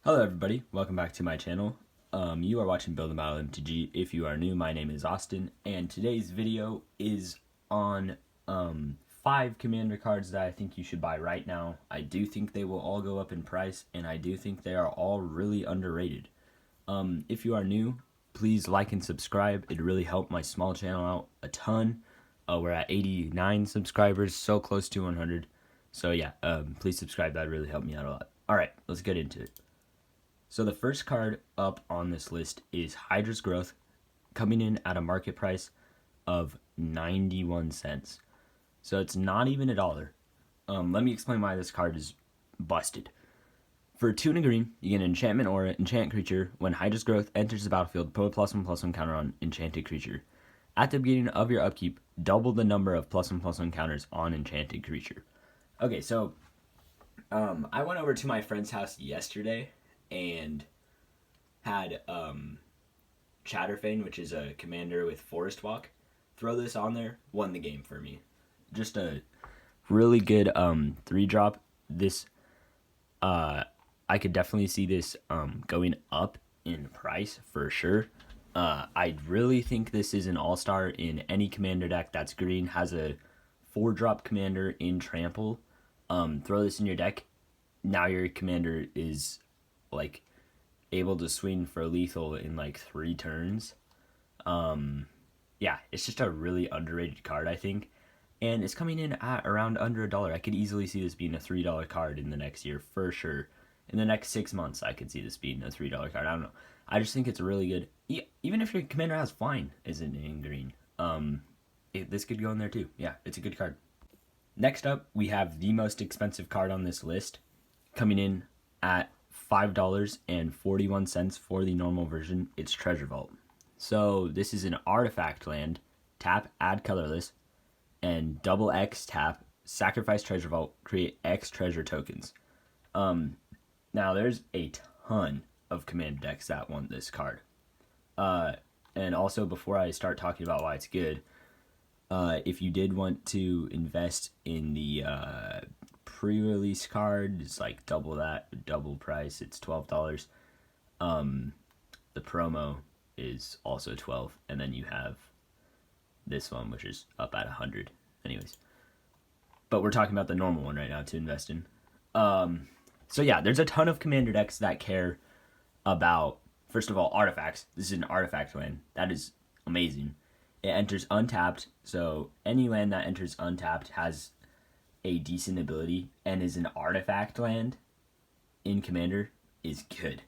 Hello everybody, welcome back to my channel. You are watching Build a Battle MTG. If you are new, my name is Austin, and today's video is on 5 commander cards that I think you should buy right now. I do think they will all go up in price, and I do think they are all really underrated. If you are new, please like and subscribe. It really helped my small channel out a ton. We're at 89 subscribers, so close to 100. So yeah, please subscribe, that really helped me out a lot. Alright, let's get into it. So the first card up on this list is Hydras Growth, coming in at a market price of 91 cents. So it's not even $1. Let me explain why this card is busted. For 2 and a green, you get an enchantment aura, enchant creature. When Hydras Growth enters the battlefield, put a +1/+1 counter on enchanted creature. At the beginning of your upkeep, double the number of +1/+1 counters on enchanted creature. Okay, so I went over to my friend's house yesterday and had Chatterfane, which is a commander with Forest Walk, throw this on there, won the game for me. Just a really good 3-drop. This I could definitely see this going up in price for sure. I really think this is an all-star in any commander deck that's green, has a 4-drop commander in trample. Throw this in your deck. Now your commander is like able to swing for lethal in like 3 turns. Yeah, it's just a really underrated card, I think, and it's coming in at around under $1. I could easily see this being a $3 card in the next year for sure. In the next 6 months, I could see this being a $3 card. I don't know. I just think it's really good. Even if your commander has flying, isn't in green. This could go in there too. Yeah, it's a good card. Next up, we have the most expensive card on this list, coming in at $5.41 for the normal version. It's Treasure Vault. So this is an artifact land. Tap, add colorless, and double X tap, sacrifice Treasure Vault, create X treasure tokens. Now there's a ton of commander decks that want this card. And also, before I start talking about why it's good, if you did want to invest in the pre-release card, it's like double price. It's $12. The promo is also $12, and then you have this one, which is up at $100. Anyways, but we're talking about the normal one right now to invest in. So yeah, there's a ton of commander decks that care about, first of all, artifacts. This is an artifact land. That is amazing. It enters untapped, so any land that enters untapped has a decent ability and is an artifact land in commander is good.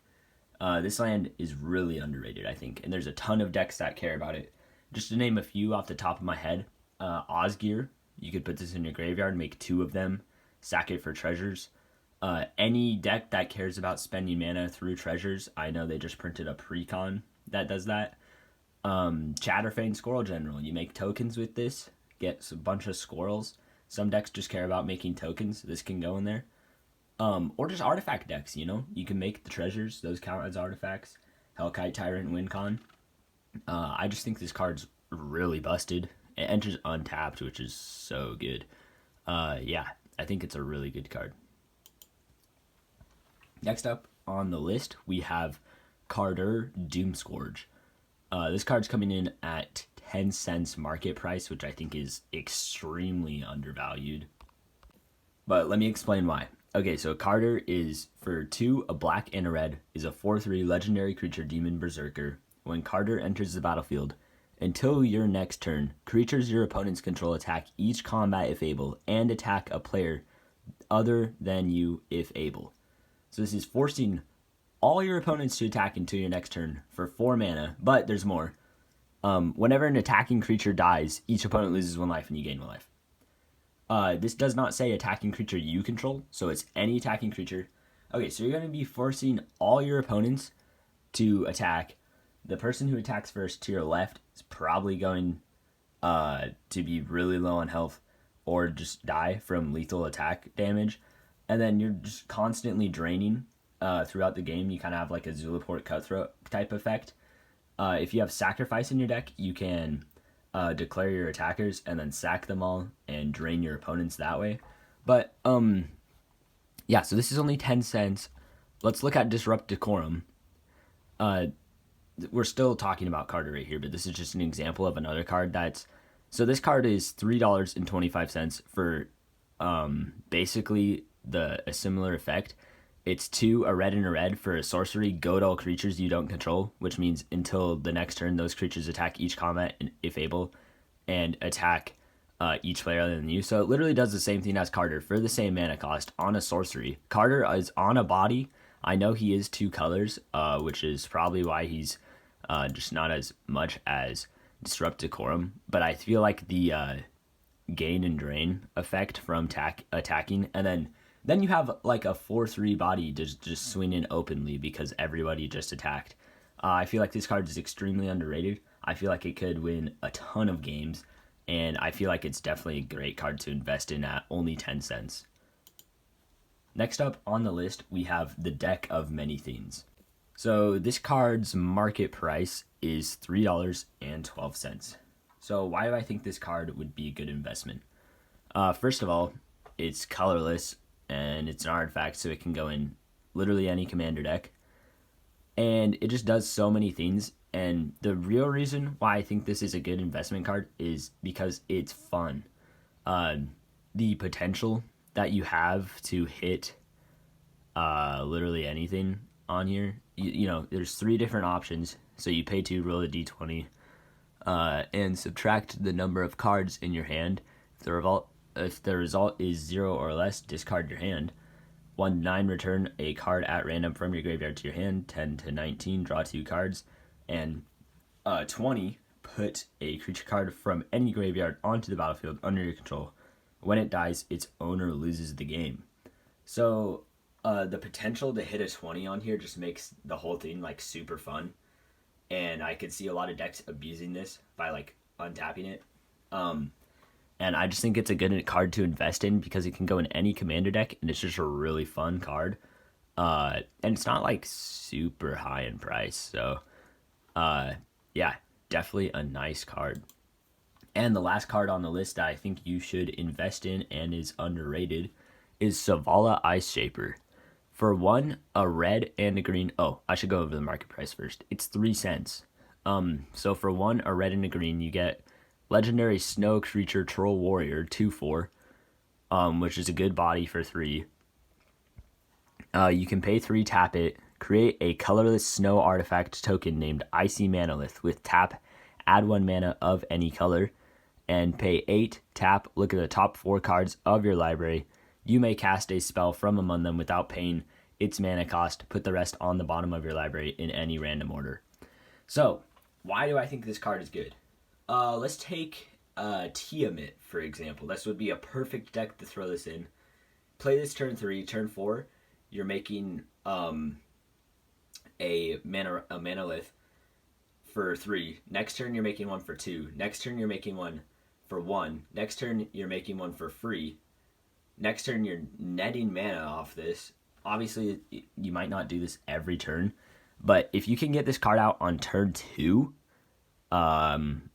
This land is really underrated, I think, and there's a ton of decks that care about it. Just to name a few off the top of my head, Osgear, you could put this in your graveyard, make 2 of them, sack it for treasures. Any deck that cares about spending mana through treasures, I know they just printed a precon that does that. Chatterfane Squirrel General, you make tokens with this, get a bunch of squirrels. Some decks just care about making tokens. This can go in there. Or just artifact decks, you know? You can make the treasures. Those count as artifacts. Hellkite, Tyrant, Wincon. I just think this card's really busted. It enters untapped, which is so good. Yeah, I think it's a really good card. Next up on the list, we have Carter Doomscourge. This card's coming in at 10 cents market price, which I think is extremely undervalued. But let me explain why. Okay, so Carter is, for 2, a black and a red, is a 4/3 legendary creature demon berserker. When Carter enters the battlefield, until your next turn, creatures your opponents control attack each combat if able, and attack a player other than you if able. So this is forcing all your opponents to attack until your next turn for 4 mana, but there's more. Whenever an attacking creature dies, each opponent loses 1 life and you gain 1 life. This does not say attacking creature you control, so it's any attacking creature. Okay, so you're going to be forcing all your opponents to attack. The person who attacks first to your left is probably going to be really low on health or just die from lethal attack damage. And then you're just constantly draining throughout the game. You kind of have like a Zulaport Cutthroat type effect. If you have Sacrifice in your deck, you can declare your attackers and then sack them all and drain your opponents that way. But yeah, so this is only 10 cents. let's look at Disrupt Decorum. Uh, we're still talking about card right here, but this is just an example of another card that's. So this card is $3.25 for basically a similar effect. It's 2, a red and a red for a sorcery, goad all creatures you don't control, which means until the next turn, those creatures attack each combat, if able, and attack each player other than you. So it literally does the same thing as Carter for the same mana cost on a sorcery. Carter is on a body. I know he is 2 colors, which is probably why he's just not as much as Disrupt Decorum. But I feel like the gain and drain effect from attacking, and then you have like a 4/3 body just swing in openly because everybody just attacked. I feel like this card is extremely underrated. I feel like it could win a ton of games, and I feel like it's definitely a great card to invest in at only 10 cents. Next up on the list, we have the Deck of Many Themes. So this card's market price is $3.12. So why do I think this card would be a good investment? First of all, it's colorless, and it's an artifact, so it can go in literally any commander deck. And it just does so many things. And the real reason why I think this is a good investment card is because it's fun. The potential that you have to hit literally anything on here. You know, there's 3 different options. So you pay 2, roll a d20, and subtract the number of cards in your hand. If the result is 0 or less, discard your hand. 1 to 9, return a card at random from your graveyard to your hand. 10 to 19, draw 2 cards. And 20, put a creature card from any graveyard onto the battlefield under your control. When it dies, its owner loses the game. So the potential to hit a 20 on here just makes the whole thing like super fun. And I could see a lot of decks abusing this by like untapping it. And I just think it's a good card to invest in because it can go in any commander deck, and it's just a really fun card. And it's not like super high in price, so yeah, definitely a nice card. And the last card on the list that I think you should invest in and is underrated is Savala Ice Shaper. For 1, a red and a green. Oh, I should go over the market price first. It's 3 cents. So for 1, a red and a green, you get Legendary Snow Creature Troll Warrior 2/4, which is a good body for 3. You can pay 3, tap it, create a colorless snow artifact token named Icy Manalith with tap, add 1 mana of any color, and pay 8, tap, look at the top 4 cards of your library. You may cast a spell from among them without paying its mana cost. Put the rest on the bottom of your library in any random order. So, why do I think this card is good? Let's take Tiamat, for example. This would be a perfect deck to throw this in. Play this turn 3. Turn 4, you're making a Manalith for 3. Next turn, you're making 1 for 2. Next turn, you're making 1 for 1. Next turn, you're making 1 for free. Next turn, you're netting mana off this. Obviously, you might not do this every turn, but if you can get this card out on turn 2,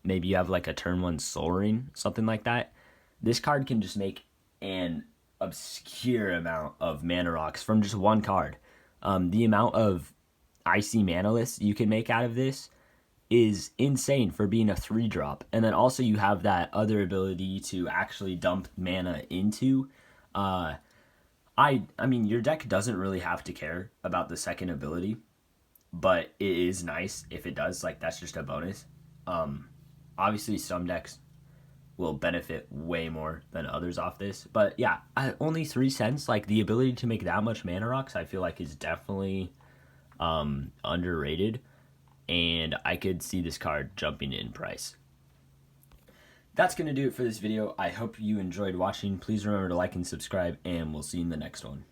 maybe you have like a turn 1 Soul Ring, something like that, this card can just make an obscure amount of mana rocks from just 1 card. The amount of Icy Manaliths you can make out of this is insane for being a 3-drop. And then also you have that other ability to actually dump mana into. I mean, your deck doesn't really have to care about the second ability, but it is nice if it does. Like, that's just a bonus. Obviously, some decks will benefit way more than others off this. But yeah, only 3 cents. Like, the ability to make that much mana rocks, I feel like is definitely underrated. And I could see this card jumping in price. That's going to do it for this video. I hope you enjoyed watching. Please remember to like and subscribe, and we'll see you in the next one.